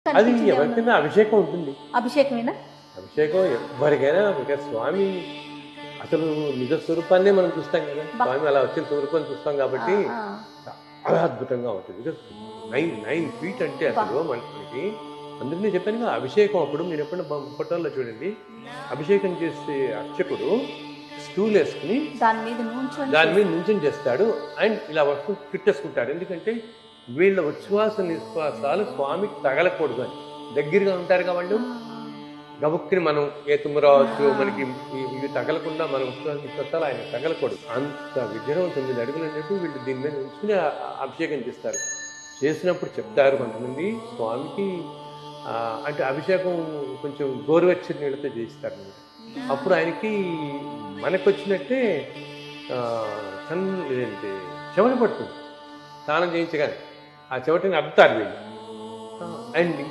అది ఎవరికైనా అభిషేకం ఉంటుంది. అభిషేకమేనా? అభిషేకం ఎవరికైనా స్వామి అసలు నిజ స్వరూపాన్నే మనం చూస్తాం కదా, స్వామి అలా వచ్చిన స్వరూపం చూస్తాం కాబట్టి చాలా అద్భుతంగా ఉంటుంది. 9 feet అంటే అసలు మనకి అందుకనే చెప్పాను కదా, అభిషేకం అప్పుడు మీరు ఎప్పుడైనా ఫోటోల్లో చూడండి, అభిషేకం చేసే అర్చకుడు స్టూల్ వేసుకుని దాని మీద నుంచొని చేస్తాడు అండ్ ఇలా వస్తు చుట్టేసుకుంటాడు. ఎందుకంటే వీళ్ళ ఉచ్ఛ్వాస నిశ్వాసాలు స్వామికి తగలకూడదు అని. దగ్గరగా ఉంటారు కదా వాళ్ళు, గబుక్కుని మనం ఏ తుమ్మరావచ్చు మనకి ఇవి తగలకుండా మనం ఉచ్ఛ్వాసాలు ఆయన తగలకూడదు. అంత విగ్రహం 9 అడుగులు అని చెప్పి వీళ్ళు దీని మీద ఉంచుకుని అభిషేకం చేస్తారు. చేసినప్పుడు చెప్తారు కొంతమంది, స్వామికి అంటే అభిషేకం కొంచెం గోరువెచ్చని నీళ్ళతో చేయిస్తారు. అప్పుడు ఆయనకి మనకు వచ్చినట్టే చెమట పడుతుంది స్నానం చేయించగానే, ఆ చెమటని అద్దుతారు వీళ్ళు. అండ్ ఇంకా